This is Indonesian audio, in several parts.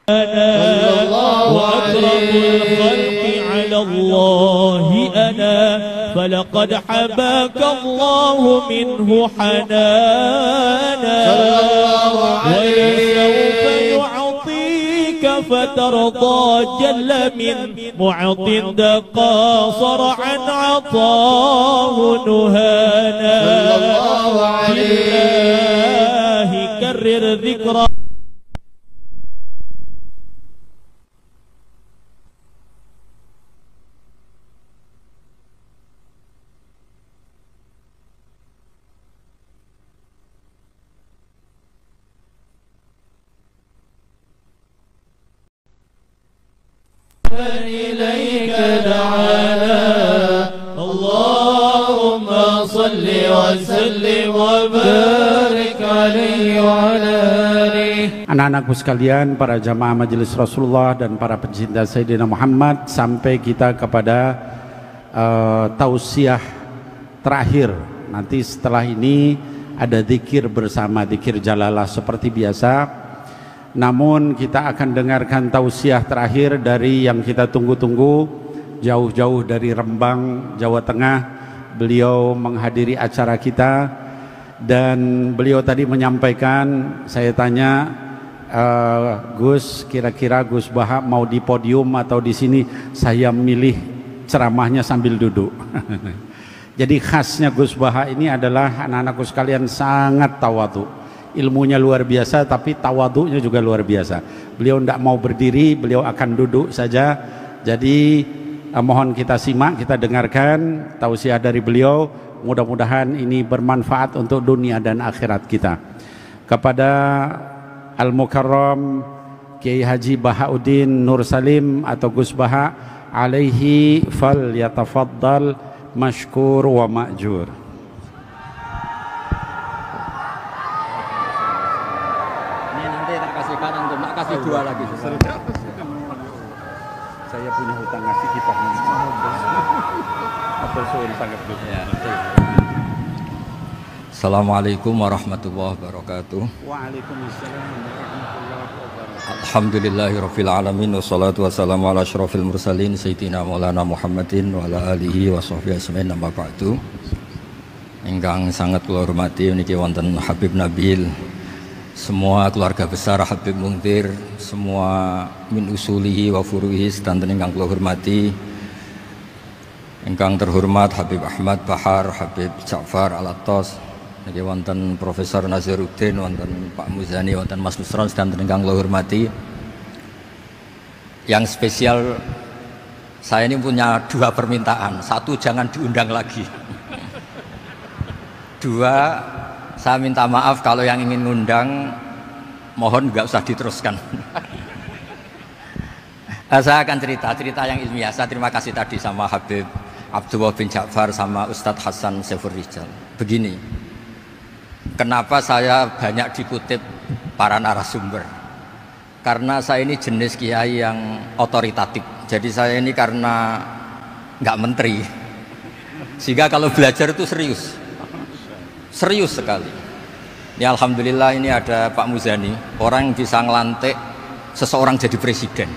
وأكرم الخلق على الله أنا فلقد حباك الله منه حنانا ولسوف يعطيك فترضى جل من معط قاصر عن عطاه نهانا بالله كرر ذكرى إليك دعانا اللهم صل وسلم وبارك عليه وعلى آله. Anak-anakku sekalian, para jamaah majelis Rasulullah dan para pencinta Sayyidina Muhammad, sampai kita kepada tausiah terakhir. Nanti setelah ini ada zikir bersama, zikir jalalah seperti biasa. Namun kita akan dengarkan tausiah terakhir dari yang kita tunggu-tunggu, jauh-jauh dari Rembang, Jawa Tengah. Beliau menghadiri acara kita dan beliau tadi menyampaikan, saya tanya, Gus, kira-kira Gus Baha mau di podium atau di sini? Saya milih ceramahnya sambil duduk. Jadi khasnya Gus Baha ini adalah, anak-anakku sekalian, sangat tawadhu. Ilmunya luar biasa, tapi tawadhunya juga luar biasa. Beliau tidak mau berdiri, beliau akan duduk saja. Jadi mohon kita simak, kita dengarkan tausiah dari beliau. Mudah-mudahan ini bermanfaat untuk dunia dan akhirat kita. Kepada Al-Mukarram Kiai Haji Bahauddin Nur Salim atau Gus Baha, alaihi fal yatafaddal mashkur wa ma'jur. Kasih dua lagi. Saya punya hutang ngasih kita. Assalamualaikum warahmatullahi wabarakatuh. Waalaikumsalam warahmatullahi wabarakatuh. Alhamdulillahirabbil alamin wassalatu wassalamu ala asyrofil mursalin sayyidina Maulana Muhammadin wa ala alihi wa sahbihi ajmain, amma ba'du. Ingkang sangat kula hormati niki wonten Habib Nabil, semua keluarga besar Habib Mungtir, semua min usulihi wa furuhi sedanten ingkang kula hormati, ingkang terhormat Habib Ahmad Bahar, Habib Ja'far Al-Attas, niki wonten Profesor Naziruddin, wonten Pak Muzani, wonten Mas Nusron sedanten ingkang kula hormati. Yang spesial, saya ini punya dua permintaan. Satu, jangan diundang lagi. Dua, saya minta maaf kalau yang ingin ngundang, mohon nggak usah diteruskan. Saya akan cerita yang ilmiah. Saya terima kasih tadi sama Habib Abdullah bin Ja'far sama Ustadz Hasan Saifur Rijal. Begini, kenapa saya banyak dikutip para narasumber? Karena saya ini jenis kiai yang otoritatif. Jadi saya ini karena nggak menteri, sehingga kalau belajar itu serius sekali. Ya alhamdulillah ini ada Pak Muzani, orang yang bisa ngelantik seseorang jadi presiden.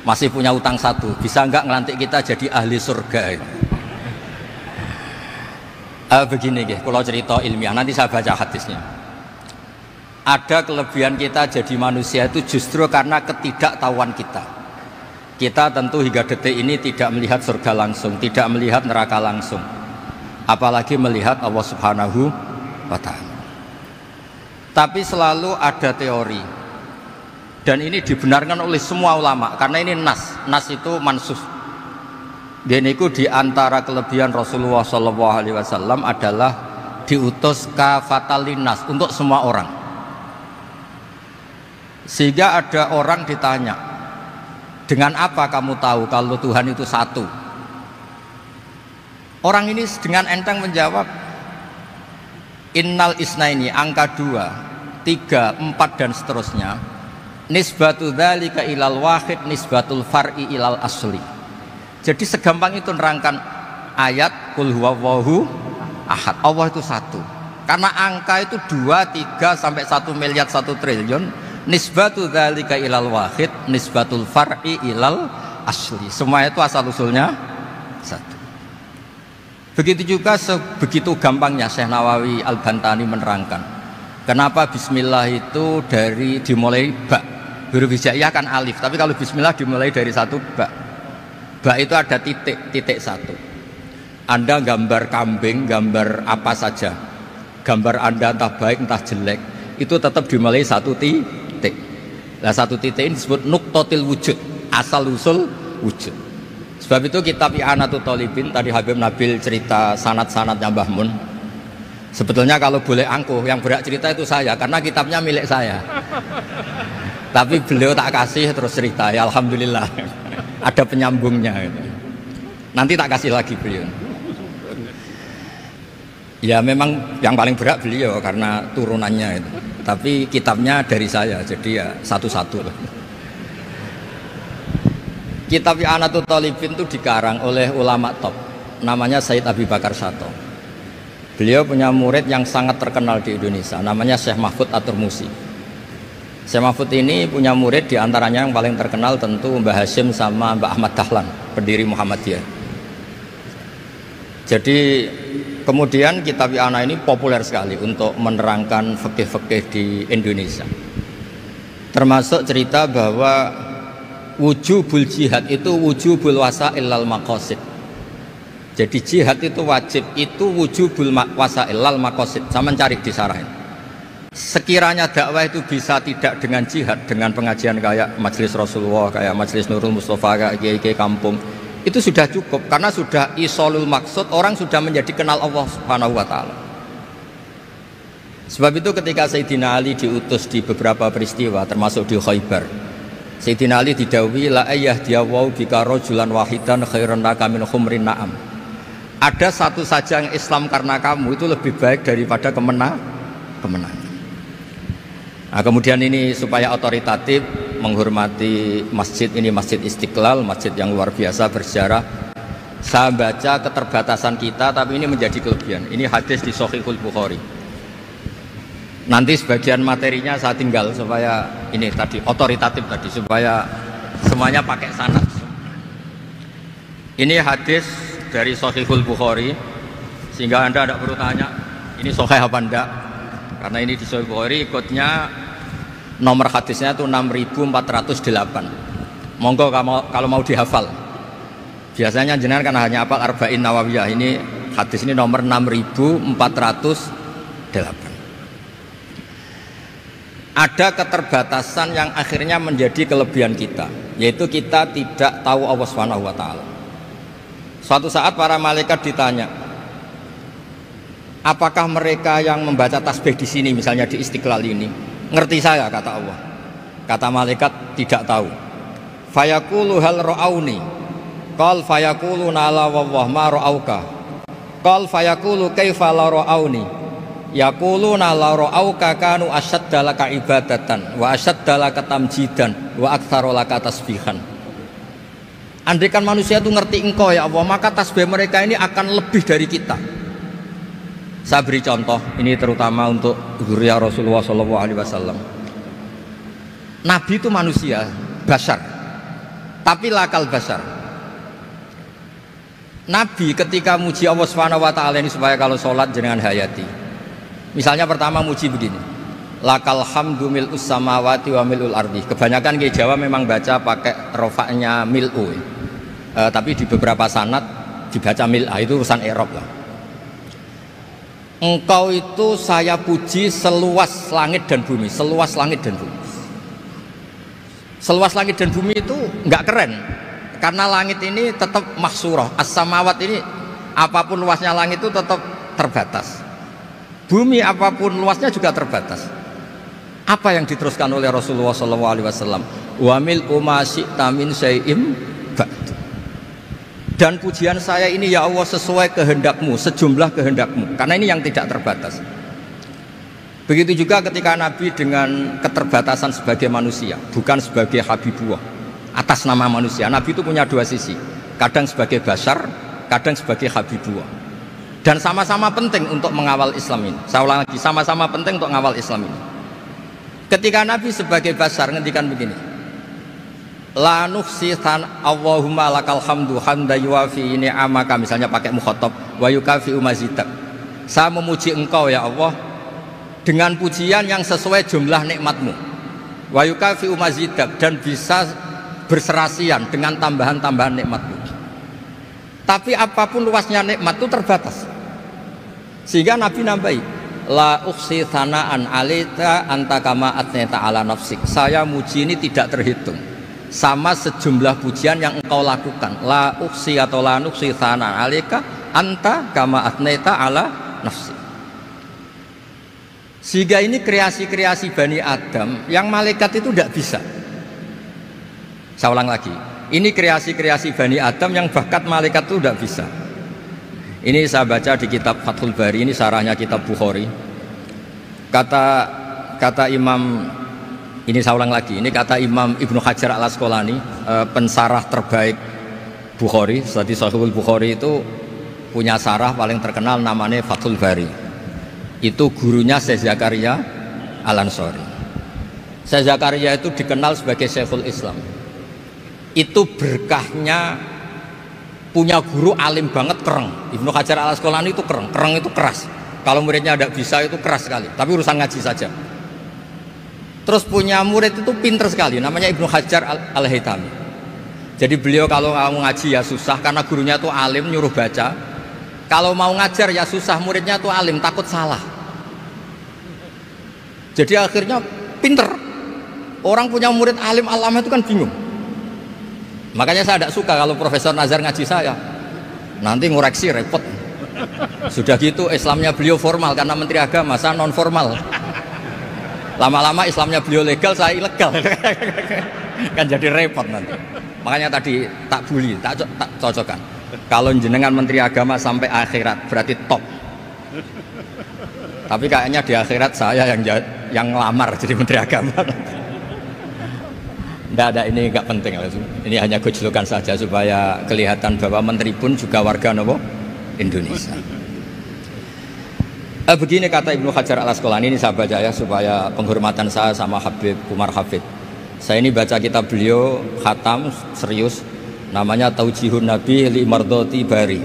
Masih punya utang satu, bisa nggak ngelantik kita jadi ahli surga? Begini kalau cerita ilmiah, nanti saya baca hadisnya. Ada kelebihan kita jadi manusia itu justru karena ketidaktahuan kita. Kita tentu hingga detik ini tidak melihat surga langsung, tidak melihat neraka langsung, apalagi melihat Allah Subhanahu wa Ta'ala. Tapi selalu ada teori, dan ini dibenarkan oleh semua ulama karena ini nas itu mansus. Dan itu diantara kelebihan Rasulullah SAW adalah diutus kafatal linnas, untuk semua orang. Sehingga ada orang ditanya, dengan apa kamu tahu kalau Tuhan itu satu? Orang ini dengan enteng menjawab, innal isnaini, angka 2, 3, 4 dan seterusnya, nisbatu dzalika ilal wahid nisbatul far'i ilal asli. Jadi segampang itu nerangkan ayat qul huwallahu ahad, Allah itu satu. Karena angka itu 2, 3 sampai 1 miliar 1 triliun Nisbatu dzalika ilal wahid, nisbatul far'i ilal asli. Semua itu asal usulnya satu. Begitu juga begitu gampangnya Syekh Nawawi Al-Bantani menerangkan kenapa bismillah itu dimulai ba. Huruf hijaiyah kan alif, tapi kalau bismillah dimulai dari satu ba. Ba itu ada titik satu. Anda gambar kambing, gambar apa saja, gambar Anda entah baik entah jelek, itu tetap dimulai satu titik. Nah, satu titik ini disebut nuqtatil wujud, asal usul wujud. Sebab itu kitab I'anatul Thalibin, tadi Habib Nabil cerita sanad-sanadnya Mbah Mun. Sebetulnya kalau boleh angkuh, yang berhak cerita itu saya, karena kitabnya milik saya. Tapi beliau tak kasih terus cerita, ya alhamdulillah. Ada penyambungnya gitu. Nanti tak kasih lagi beliau. Ya memang yang paling berat beliau karena turunannya itu. Tapi kitabnya dari saya, jadi ya satu-satu lah. Kitab I'anatul Thalibin itu dikarang oleh ulama top, namanya Said Abi Bakar Sato. Beliau punya murid yang sangat terkenal di Indonesia, namanya Syekh Mahfud At-Turmusi. Syekh Mahfud ini punya murid, diantaranya yang paling terkenal tentu Mbah Hashim sama Mbah Ahmad Dahlan, pendiri Muhammadiyah. Jadi kemudian kitab I'anah ini populer sekali untuk menerangkan fikih-fikih di Indonesia. Termasuk cerita bahwa wujubul jihad itu wujubul wasail lal maqasid. Jadi jihad itu wajib, itu wujubul wasail lal maqasid. Saya mencari di sarahin. Sekiranya dakwah itu bisa tidak dengan jihad, dengan pengajian kayak Majelis Rasulullah, kayak Majelis Nurul Mustafa, kayak kiai-kiai kampung, itu sudah cukup karena sudah isolul maksud, orang sudah menjadi kenal Allah Subhanahu wa taala. Sebab itu ketika Sayyidina Ali diutus di beberapa peristiwa termasuk di Khaybar, Sayyidina Ali didhawuhi la ayyahdiyawu bika rajulan wahidan khairan laka min khumrin na'am. Ada satu saja yang Islam karena kamu itu lebih baik daripada kemenangan. Nah, kemudian ini supaya otoritatif menghormati masjid ini, Masjid Istiqlal, masjid yang luar biasa bersejarah. Saya baca keterbatasan kita, tapi ini menjadi kelebihan. Ini hadis di Shahihul Bukhari. Nanti sebagian materinya saya tinggal supaya ini tadi otoritatif tadi, supaya semuanya pakai sanad. Ini hadis dari Shahihul Bukhari, sehingga Anda tidak perlu tanya ini sahih apa enggak, karena ini di Shahihul Bukhari, ikutnya nomor hadisnya itu 6408. Monggo kalau mau dihafal. Biasanya jenengan kan hanya hafal Arba'in Nawawiyah. Ini hadis ini nomor 6408. Ada keterbatasan yang akhirnya menjadi kelebihan kita, yaitu kita tidak tahu Allah Subhanahu wa taala. Suatu saat para malaikat ditanya, apakah mereka yang membaca tasbih di sini, misalnya di Istiqlal ini, ngerti saya? Kata Allah. Kata malaikat, tidak tahu. Fayaqulu hal ra'auni. Qal fayaqulu la wallah ma ra'auka. Qal fayaqulu kaifa la ra'auni. Yaquluna la ra'auka kanu asyadda laka ibadatan wa asyadda laka tamjidan wa aktsara laka tasbihan. Andaikan manusia itu ngerti engkau ya Allah, maka tasbih mereka ini akan lebih dari kita. Saya beri contoh, ini terutama untuk dzurriyyah Rasulullah SAW. Nabi itu manusia, basar, tapi lakal basar. Nabi ketika muji Allah SWT ini supaya kalau sholat jangan hayati. Misalnya pertama muji begini, lakal hamdu mil'us samawati wa mil'ul ardi. Kebanyakan di Jawa memang baca pakai rofaknya mil'u, tapi di beberapa sanad dibaca mil'ah, itu urusan i'rab lah. Engkau itu saya puji seluas langit dan bumi, seluas langit dan bumi. Seluas langit dan bumi itu nggak keren, karena langit ini tetap mahsurah, as-samawat ini apapun luasnya langit itu tetap terbatas. Bumi apapun luasnya juga terbatas. Apa yang diteruskan oleh Rasulullah SAW? Wa mil'u ma syi'ta min syai'im ba'du. Dan pujian saya ini ya Allah sesuai kehendakmu, sejumlah kehendakmu, karena ini yang tidak terbatas. Begitu juga ketika Nabi dengan keterbatasan sebagai manusia, bukan sebagai habibullah, atas nama manusia. Nabi itu punya dua sisi, kadang sebagai bashar, kadang sebagai habibullah. Dan sama-sama penting untuk mengawal Islam ini. Saya ulang lagi, sama-sama penting untuk mengawal Islam ini. Ketika Nabi sebagai basar ngendikan begini, la nuhsi Allahumma lakal hamdu hamda yuwafi ni'amaka, misalnya pakai mukhatab, wa yukafi mazidak. Saya memuji engkau ya Allah dengan pujian yang sesuai jumlah nikmatmu, wa yukafi mazidak, dan bisa berserasian dengan tambahan-tambahan nikmatmu. Tapi apapun luasnya nikmat itu terbatas, sehingga Nabi nambahi, la uksi thana'an alita anta kama atneta ala nafsik. Saya muji ini tidak terhitung sama sejumlah pujian yang engkau lakukan. La uksi atau la nuksi thana'an alika anta kama atneta ala nafsik. Sehingga ini kreasi-kreasi Bani Adam yang malaikat itu tidak bisa. Saya ulang lagi, ini kreasi-kreasi Bani Adam yang bakat malaikat itu tidak bisa. Ini saya baca di kitab Fathul Bari, ini sarahnya kitab Bukhari. Kata Imam, ini saya ulang lagi, ini kata Imam Ibnu Hajar al-Asqalani, pensarah terbaik Bukhari. Jadi Sahihul Bukhari itu punya sarah paling terkenal namanya Fathul Bari. Itu gurunya Syekh Zakaria Al-Ansari. Syekh Zakaria itu dikenal sebagai Syekhul Islam. Itu berkahnya punya guru alim banget, kereng. Ibnu Hajar al-Asqalani itu kereng itu keras. Kalau muridnya tidak bisa itu keras sekali, tapi urusan ngaji saja. Terus punya murid itu pinter sekali, namanya Ibnu Hajar al-Haytami. Jadi beliau kalau mau ngaji ya susah, karena gurunya itu alim, nyuruh baca. Kalau mau ngajar ya susah, muridnya itu alim, takut salah. Jadi akhirnya pinter. Orang punya murid alim alama itu kan bingung. Makanya saya tidak suka kalau Profesor Nazar ngaji saya, nanti ngoreksi repot. Sudah gitu Islamnya beliau formal karena Menteri Agama, saya non formal. Lama-lama Islamnya beliau legal, saya ilegal. Kan jadi repot nanti. Makanya tadi tak bully, tak cocokkan. Kalau jenengan Menteri Agama sampai akhirat berarti top. Tapi kayaknya di akhirat saya yang ngelamar jadi Menteri Agama. Tidak ada, ini nggak penting. Ini hanya gojlokan saja supaya kelihatan bahwa menteri pun juga warga Indonesia. Begini kata Ibnu Hajar al-Asqalani, ini saya baca ya supaya penghormatan saya sama Habib Umar Hafid. Saya ini baca kitab beliau khatam serius, namanya Taujihun Nabi li Mardhati Bari,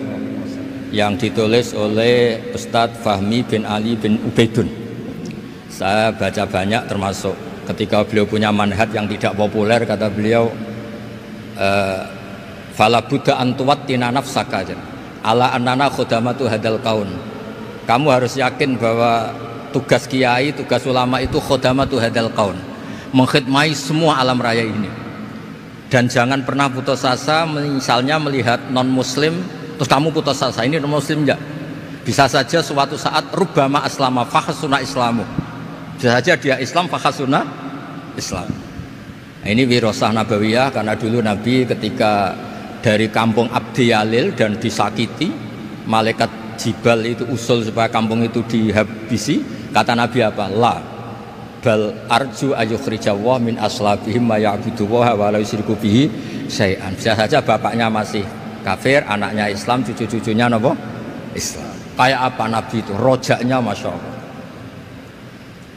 yang ditulis oleh Ustadz Fahmi bin Ali bin Ubaidun. Saya baca banyak, termasuk ketika beliau punya manhaj yang tidak populer, kata beliau, fala buddha antuwattina nafsaka ala annana khudamatu hadal kaun. Kamu harus yakin bahwa tugas kiai, tugas ulama itu khudamatu hadal kaun, mengkhidmati semua alam raya ini. Dan jangan pernah putus asa, misalnya melihat non muslim terus kamu putus asa, ini non muslim enggak. Bisa saja suatu saat rubbama aslama fakhasuna islamu, bisa saja dia Islam fakhasuna Islam. Nah, ini wirasah nabawiyah, karena dulu Nabi ketika dari kampung Abdi Yalil dan disakiti, malaikat Jibal itu usul supaya kampung itu dihabisi. Kata Nabi apa? La bal arju ayukhrijawah min aslabihim ma ya'budu wa la yusyriku bihi syai'an. Bisa saja bapaknya masih kafir, anaknya Islam, cucu-cucunya napa? Islam. Kayak apa Nabi itu? Rojaknya Masya Allah.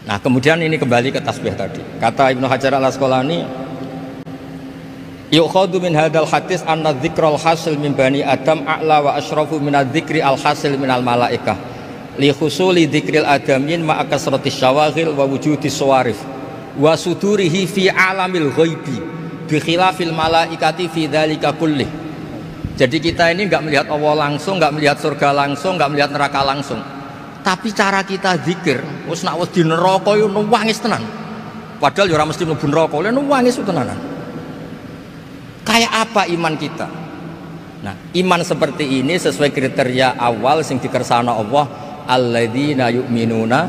Nah kemudian ini kembali ke tasbih tadi. Kata Ibnu Hajar al-Asqalani, yukhadu min hadal hadis anna dzikral hasil min bani Adam a'la wa asyrafu min adzikri al hasil min al malaikah li husuli dzikril adamin ma'a kasratis syawaghil wa wujudis sawarif wa sudurihi fi alamil ghaibi bi khilafil malaikati fi dzalika kullih. Jadi kita ini enggak melihat Allah langsung, enggak melihat surga langsung, enggak melihat neraka langsung. Tapi cara kita zikir, wis nak wis di neraka yo nangis tenan. Padahal yo ora mesti mlebu neraka, lha nangis tenanan. Kayak apa iman kita? Nah, iman seperti ini sesuai kriteria awal sing dikersana Allah, alladzina yu'minuna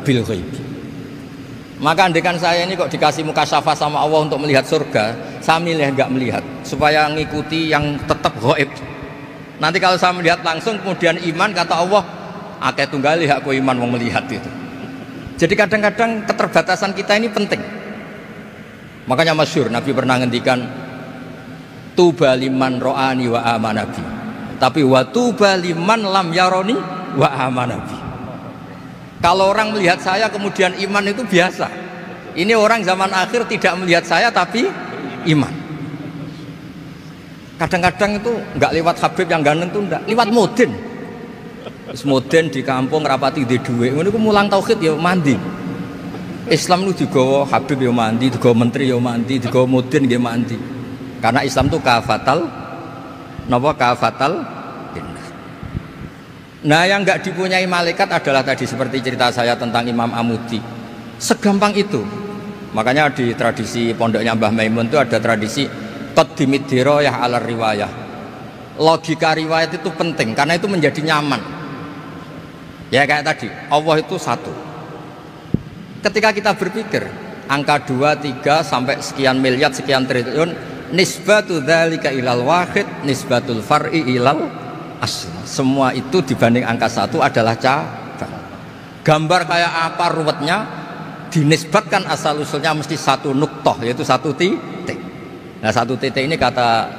bil ghaib. Maka andekan saya ini kok dikasih mukasyafah sama Allah untuk melihat surga, saya milih enggak melihat supaya ngikuti yang tetap ghaib. Nanti kalau saya melihat langsung kemudian iman, kata Allah, akeh tunggali aku iman mau melihat itu. Jadi kadang-kadang keterbatasan kita ini penting. Makanya masyhur Nabi pernah ngendikan tuba liman ro'ani wa amanabi, tapi wa tuba liman lam yaroni wa amanabi. Kalau orang melihat saya kemudian iman itu biasa, Ini orang zaman akhir tidak melihat saya tapi iman. Kadang-kadang itu nggak lewat Habib yang ganteng tuh enggak, lewat Mudin. Terus Mudin di kampung rapati di duwe, ngono iku mulang tauhid ya mandi. Islam itu digawa Habib ya mandi, digawa menteri ya mandi, digawa Mudin ya mandi. Karena Islam itu kafatal napa kafatal. Nah, yang nggak dipunyai malaikat adalah tadi seperti cerita saya tentang Imam Amudi. Segampang itu. Makanya di tradisi pondoknya Mbah Maimun itu ada tradisi qaddimid dirayah ala riwayah. Logika riwayat itu penting karena itu menjadi nyaman. Ya kayak tadi, Allah itu satu. Ketika kita berpikir angka 2, 3 sampai sekian miliar, sekian triliun, nisbatu dzalika ilal wahid, nisbatul far'i ilal asl. Semua itu dibanding angka 1 adalah cabang. Gambar kayak apa ruwetnya dinisbatkan asal usulnya mesti satu nuktoh, yaitu satu titik. Nah, satu titik ini kata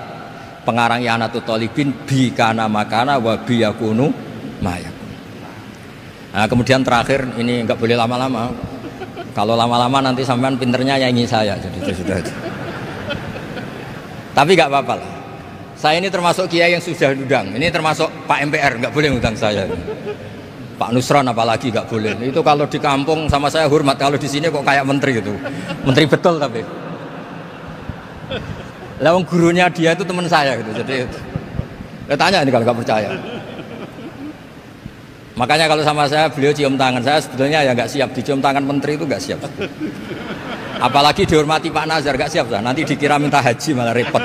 pengarang Ianatul Thalibin bi kana makana wa bi yakunu mayakun. Nah, kemudian terakhir ini enggak boleh lama-lama. Kalau lama-lama nanti sampean pinternya nyanyi saya, jadi itu sudah. Tapi enggak apa-apa lah. Saya ini termasuk kiai yang sudah diundang. Ini termasuk Pak MPR, enggak boleh ngundang saya. Pak Nusron apalagi enggak boleh. Itu kalau di kampung sama saya hormat, kalau di sini kok kayak menteri gitu. Menteri betul tapi. Lawang gurunya dia itu teman saya gitu. Jadi tanya ini kalau nggak percaya. Makanya kalau sama saya beliau cium tangan, saya sebetulnya ya nggak siap dicium tangan menteri itu nggak siap. Apalagi dihormati Pak Nazar nggak siap lah. Nanti dikira minta haji malah repot.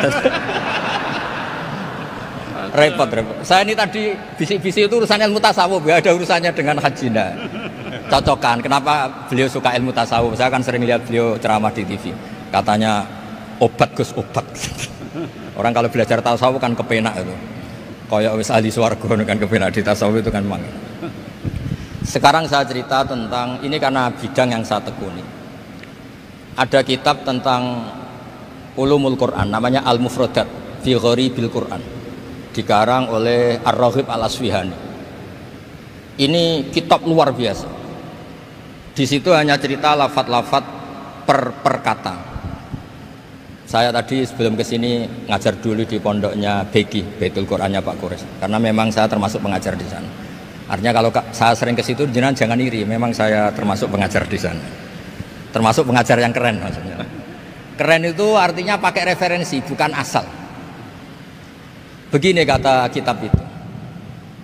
repot. Saya ini tadi bisik-bisik itu urusan ilmu tasawuf, ya ada urusannya dengan haji. Nah, cocokan. Kenapa beliau suka ilmu tasawuf? Saya kan sering lihat beliau ceramah di TV. Katanya obat Gus obat. Orang kalau belajar tasawuf kan kepenak itu. Kayak wis ahli swarga kan kepenak di tasawuf itu kan memang. Sekarang saya cerita tentang ini karena bidang yang saya tekuni. Ada kitab tentang ulumul Quran namanya Al-Mufradat fi Gharibil Quran. Dikarang oleh Ar-Raghib Al-Asfihani. Ini kitab luar biasa. Di situ hanya cerita lafat-lafat per kata. Saya tadi sebelum kesini ngajar dulu di pondoknya Beki, Baitul Qurannya Pak Kures. Karena memang saya termasuk pengajar di sana. Artinya kalau saya sering ke situ jangan iri, memang saya termasuk pengajar di sana. Termasuk pengajar yang keren maksudnya. Keren itu artinya pakai referensi, bukan asal. Begini kata kitab itu.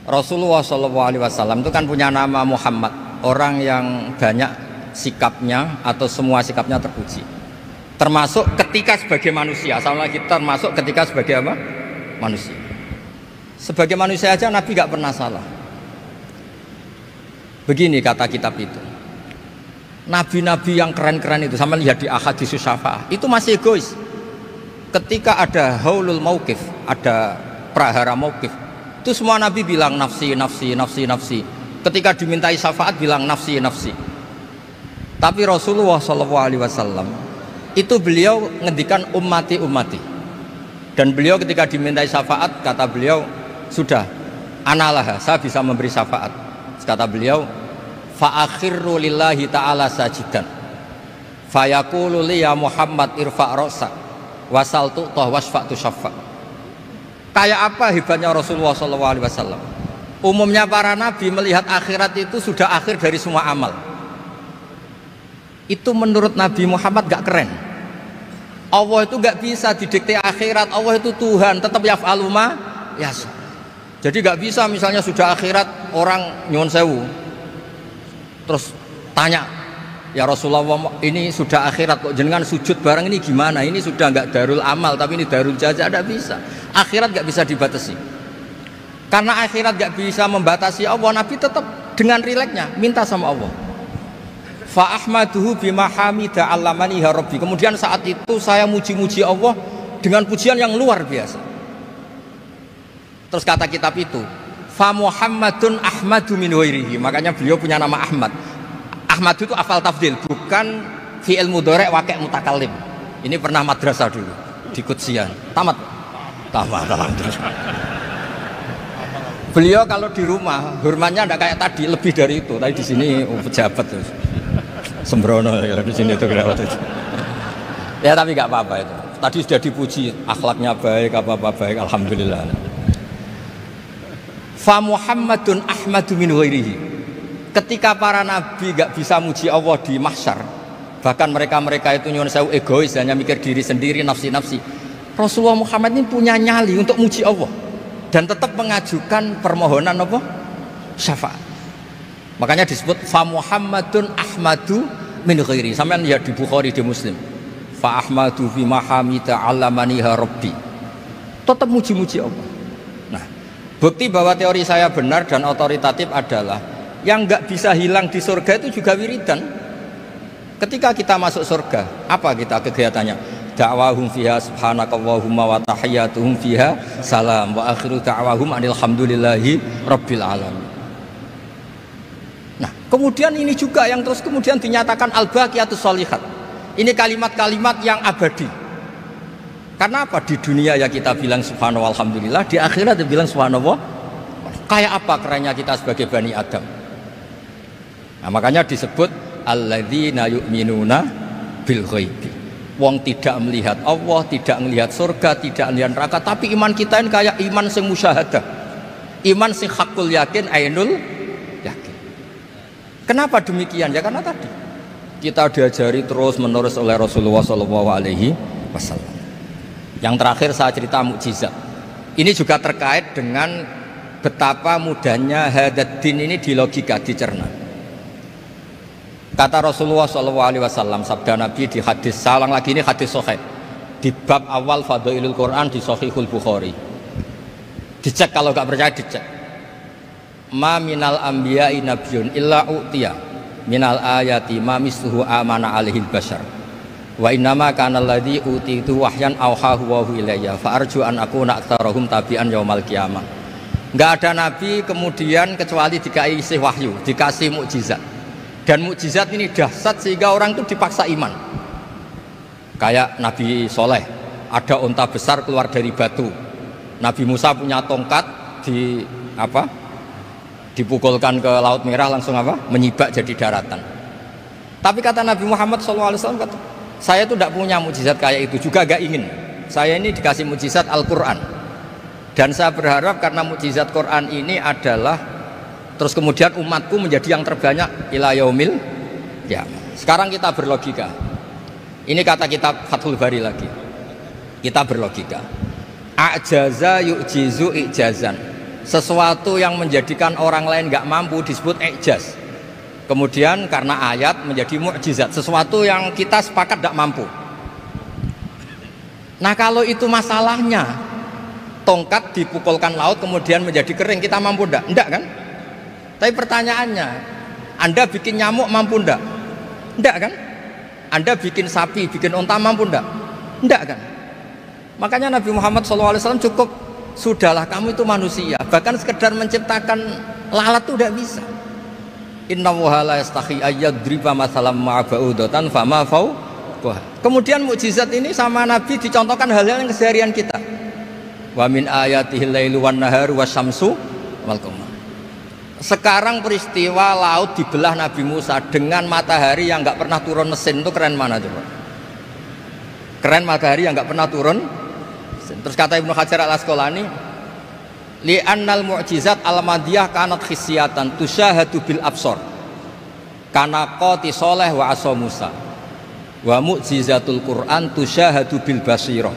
Rasulullah SAW itu kan punya nama Muhammad, orang yang banyak sikapnya atau semua sikapnya terpuji. Termasuk ketika sebagai manusia, sama lagi termasuk ketika sebagai apa? Manusia. Sebagai manusia aja Nabi gak pernah salah. Begini kata kitab itu. Nabi-nabi yang keren-keren itu, sama lihat di Ahaditsus Syafa'ah, itu masih egois. Ketika ada haulul mauqif, ada prahara mauqif, itu semua Nabi bilang nafsi, nafsi, nafsi, nafsi. Ketika dimintai syafaat bilang nafsi, nafsi. Tapi Rasulullah SAW itu beliau ngendikan ummati ummati, dan beliau ketika dimintai syafaat kata beliau sudah analah saya bisa memberi syafaat. Kata beliau fa akhirru lillahi ta'ala sajidan fayaqulu li ya Muhammad irfa' ra'sak wasaltu toh wasfa'tu syafa'. Kayak apa hebatnya Rasulullah SAW? Umumnya para nabi melihat akhirat itu sudah akhir dari semua amal. Itu menurut Nabi Muhammad gak keren. Allah itu gak bisa didikte akhirat. Allah itu Tuhan, tetap yaf'alu ma yasha. Jadi gak bisa misalnya sudah akhirat orang nyuwun sewu terus tanya, ya Rasulullah ini sudah akhirat kok jenengan sujud bareng ini gimana? Ini sudah gak darul amal tapi ini darul jaza. Gak bisa. Akhirat gak bisa dibatasi. Karena akhirat gak bisa membatasi Allah, Nabi tetap dengan rileksnya minta sama Allah. Fa ahmaduhu bima hamida 'allamani ya rabbi. Kemudian saat itu saya muji-muji Allah dengan pujian yang luar biasa. Terus kata kitab itu, fa Muhammadun ahmadu min ghairihi. Makanya beliau punya nama Ahmad. Ahmad itu afal tafdil, bukan fi'il mudhari' waqi' mutakallim. Ini pernah madrasah dulu di Kutsian. Tamat. Alhamdulillah. Beliau kalau di rumah hormatnya enggak kayak tadi, lebih dari itu. Tadi di sini pejabat terus. Sembrono ya di sini itu kelewat itu. Ya tapi nggak apa-apa itu. Tadi sudah dipuji akhlaknya baik, apa-apa baik, alhamdulillah. Fa Muhammadun ahmadu min ghairihi. Ketika para nabi nggak bisa muji Allah di mahsyar, bahkan mereka itu nyuwun sewu egois, hanya mikir diri sendiri, nafsi-nafsi. Rasulullah Muhammad ini punya nyali untuk muji Allah dan tetap mengajukan permohonan apa? Syafaat. Makanya disebut fa Muhammadun ahmadu min ghairi. Sampeyan ya di Bukhari, di Muslim. Fa ahmadu fi mahamida allamaniha rabbi. Tetap muji-muji Allah. Nah, bukti bahwa teori saya benar dan otoritatif adalah yang nggak bisa hilang di surga itu juga wiridan. Ketika kita masuk surga, apa kita kegiatannya? Da'wahum fiha subhanakallahumma wa tahiyyatuhum fiha salam wa akhiru da'wahum alhamdulillahi rabbil alamin. Nah, kemudian ini juga yang terus kemudian dinyatakan al-baqiyatus sholihat. Ini kalimat-kalimat yang abadi. Karena apa? Di dunia ya kita bilang subhanallah alhamdulillah, di akhirat dia bilang subhanallah. Kayak apa kerennya kita sebagai Bani Adam? Nah, makanya disebut alladzina yu'minuna bil ghaibi. Wong tidak melihat Allah, tidak melihat surga, tidak melihat neraka, tapi iman kita ini kayak iman sing musyahadah. Iman sing hakul yakin, ainul yakin. Kenapa demikian? Ya karena tadi kita diajari terus menerus oleh Rasulullah SAW. Yang terakhir saya cerita mukjizat. Ini juga terkait dengan betapa mudahnya hadad din ini di logika, dicerna. Kata Rasulullah SAW, sabda Nabi di hadis, salang lagi ini hadis sahih di bab awal Fadailul Quran di Sahihul Bukhari. Dicek, kalau nggak percaya dicek. Ma minal anbiya'i nabiyyun illa u'tiya minal ayati ma misluhu amana alaihil bashar wa innama kana alladhi utitu wahyan awhahu wa ilayya fa arju an akuna aktsarahum tabi'an yaumal qiyamah. Enggak ada nabi kemudian kecuali dikasih wahyu, dikasih mukjizat. Dan mukjizat ini dahsyat sehingga orang itu dipaksa iman. Kayak Nabi Soleh, ada unta besar keluar dari batu. Nabi Musa punya tongkat dipukulkan ke Laut Merah, langsung menyibak jadi daratan. Tapi kata Nabi Muhammad SAW, kata, saya itu tidak punya mukjizat kayak itu, juga gak ingin. Saya ini dikasih mukjizat Al-Quran, dan saya berharap karena mukjizat Quran ini adalah terus kemudian umatku menjadi yang terbanyak ila yaumil qiyamah. Sekarang kita berlogika. Ini kata kitab Fathul Bari lagi. Kita berlogika. A'jaza yu'jizu i'jazan. Sesuatu yang menjadikan orang lain nggak mampu disebut i'jaz. Kemudian karena ayat menjadi mukjizat, sesuatu yang kita sepakat tidak mampu. Nah, kalau itu masalahnya, tongkat dipukulkan laut kemudian menjadi kering, kita mampu enggak? Enggak kan? Tapi pertanyaannya, Anda bikin nyamuk mampu enggak? Enggak kan? Anda bikin sapi, bikin unta mampu enggak? Enggak kan? Makanya Nabi Muhammad SAW cukup, sudahlah kamu itu manusia, bahkan sekedar menciptakan lalat itu tidak bisa. Inna Allaha la yastahi ayyadriba mathalam ma'ba'udatan fama fawqaha. Kemudian mukjizat ini sama Nabi dicontohkan hal-hal yang keseharian kita. Wa min ayatihil lailu wan naharu wasyamsu wal qamar. Sekarang peristiwa laut dibelah Nabi Musa dengan matahari yang nggak pernah turun mesin, itu keren mana coba? Keren matahari yang nggak pernah turun mesin. Terus kata Ibnu Hajar al-Asqalani, li'annal mu'jizat al-madiyah kanat khisyatan tusyahadu bil absor kana qati soleh wa asa Musa wa mu'jizatul Quran tusyahadu bil basirah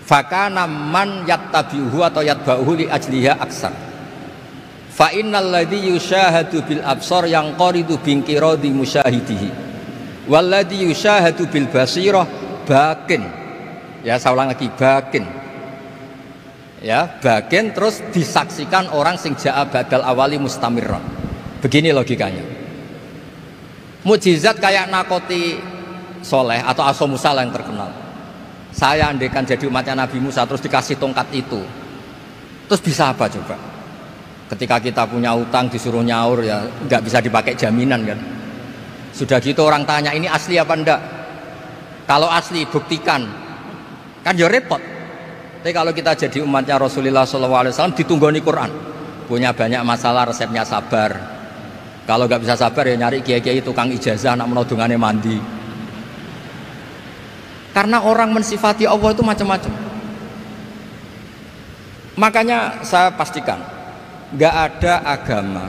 fakana man yattabi'uhu atau yatba'uhu li ajliha aksar. Fa innal ladzi yusyahadu bil absar yang qaridu binqiradi musyahidihi wal ladzi yusyahadu bil basirah bakin. Ya, saya ulang lagi, bakin. Ya, bakin terus disaksikan orang sing ja'a badal awali mustamirron. Begini logikanya. Mukjizat kayak nakoti Soleh atau Asa Musa yang terkenal. Saya andaikan jadi umatnya Nabi Musa terus dikasih tongkat itu, terus bisa apa coba? Ketika kita punya utang disuruh nyaur, ya nggak bisa dipakai jaminan kan. Sudah gitu orang tanya ini asli apa enggak? Kalau asli buktikan, kan ya repot. Tapi kalau kita jadi umatnya Rasulullah SAW ditunggoni Quran, punya banyak masalah resepnya sabar, Kalau nggak bisa sabar ya nyari kiai-kiai tukang ijazah nak menodongannya mandi. Karena orang mensifati Allah itu macam-macam. Makanya saya pastikan nggak ada agama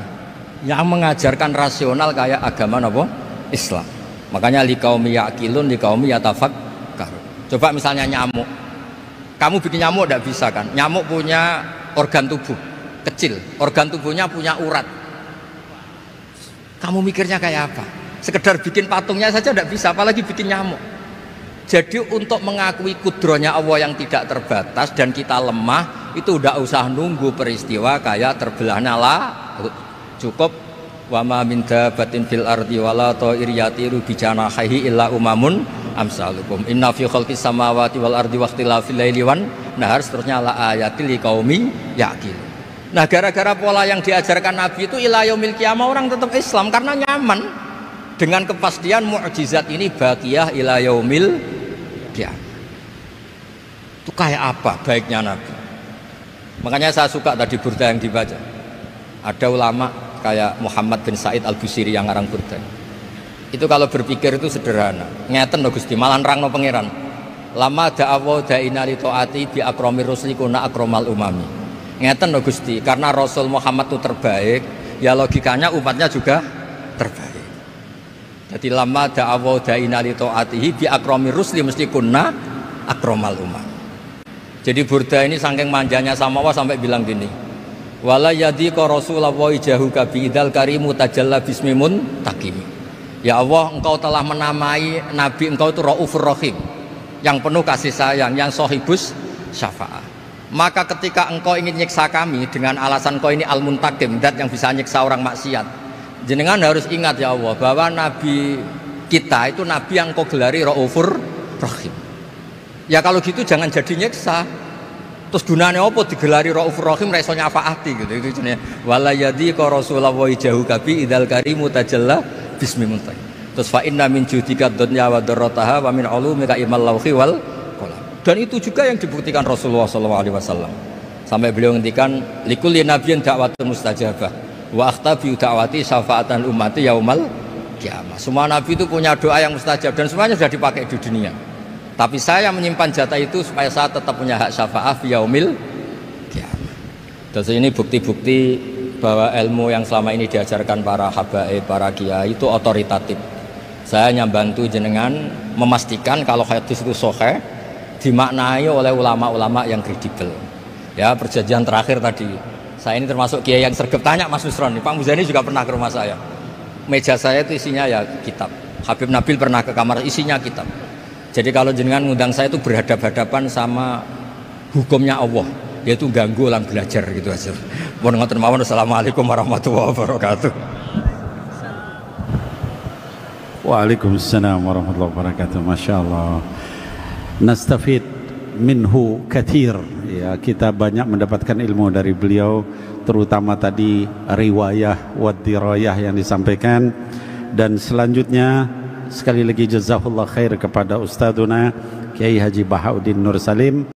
yang mengajarkan rasional kayak agama apa? Islam. Makanya liqaumi yaqilun liqaumi yatafakkar. Coba misalnya nyamuk. Kamu bikin nyamuk tidak bisa kan? Nyamuk punya organ tubuh kecil, organ tubuhnya punya urat. Kamu mikirnya kayak apa? Sekedar bikin patungnya saja tidak bisa, apalagi bikin nyamuk. Jadi untuk mengakui kudronya Allah yang tidak terbatas dan kita lemah, itu udah usah nunggu peristiwa kayak terbelahnya laut. Cukup wa ma min dabatin fil ardi wala ta'ir yatiru bi janahihi illa umamun amsalukum inna fi khalqis samawati wal ardi waqtilafil laili wan nahar, seterusnya la ayatil liqaumi yaqilun. Nah, gara-gara pola yang diajarkan Nabi itu ila yaumil qiyamah orang tetap Islam karena nyaman dengan kepastian mukjizat ini baqiyah ila yaumil qiyamah. Itu kayak apa baiknya Nabi? Makanya saya suka tadi burda yang dibaca. Ada ulama kayak Muhammad bin Said Al-Busiri yang ngarang burda. Itu kalau berpikir itu sederhana. Ngeten lho Gusti, malah nerangno pangeran. Lama da'awa da'ina li ta'ati bi akramir rusli kuna akramal umami. Ngeten lho Gusti, karena Rasul Muhammad itu terbaik, ya logikanya umatnya juga terbaik. Jadi lama da'awa da'ina li ta'atihi bi akramir rusli mesti kuna akramal umami. Jadi burda ini saking manjanya sama Allah sampai bilang gini. Wala yadhiqa Rasulullah jahuka bi idzal karimu tajalla bismimun takim. Ya Allah, engkau telah menamai Nabi engkau itu Raufur Rahim, yang penuh kasih sayang, yang sohibus syafa'ah. Maka ketika engkau ingin nyiksa kami dengan alasan engkau ini al-muntakim, dat yang bisa nyiksa orang maksiat, jenengan harus ingat ya Allah bahwa Nabi kita itu Nabi yang engkau gelari Raufur Rahim. Ya kalau gitu jangan jadi nyiksa. Terus gunanya apa digelari Raufur Rahim ra iso nyafaati gitu. Itu jenenge wala yadhiqa Rasulullah jahuka bi idzal karimu tajalla bismillah. Terus fa inna min judika dunya wa darrataha wa min ulumika ilmal lauhi wal qalam. Dan itu juga yang dibuktikan Rasulullah SAW. Sampai beliau ngendikan likulli nabiyyin da'watun mustajabah wa akhtabi da'wati syafaatan ummati yaumal qiyamah. Semua nabi itu punya doa yang mustajab dan semuanya sudah dipakai di dunia. Tapi saya menyimpan jatah itu supaya saya tetap punya hak syafaat fi yaumil qiyamah. Dan ini bukti-bukti bahwa ilmu yang selama ini diajarkan para habaib, para kiai itu otoritatif. Saya hanya bantu jenengan memastikan kalau hadis itu sahih dimaknai oleh ulama-ulama yang kredibel. Ya, perjanjian terakhir tadi. Saya ini termasuk kiai yang sergap tanya Mas Nusron. Pak Muzani juga pernah ke rumah saya. Meja saya itu isinya ya kitab. Habib Nabil pernah ke kamar isinya kitab. Jadi kalau jenengan ngundang saya itu berhadap-hadapan sama hukumnya Allah, yaitu ganggu orang belajar gitu aja. Mohon ngoten mawon. Assalamualaikum warahmatullahi wabarakatuh. Waalaikumsalam warahmatullahi wabarakatuh. Masya Allah. Nastafid minhu kathir. Ya, kita banyak mendapatkan ilmu dari beliau, terutama tadi riwayah wa dirayah yang disampaikan. Dan selanjutnya sekali lagi jazakallah khair kepada Ustadzuna Kiai Haji Bahauddin Nur Salim.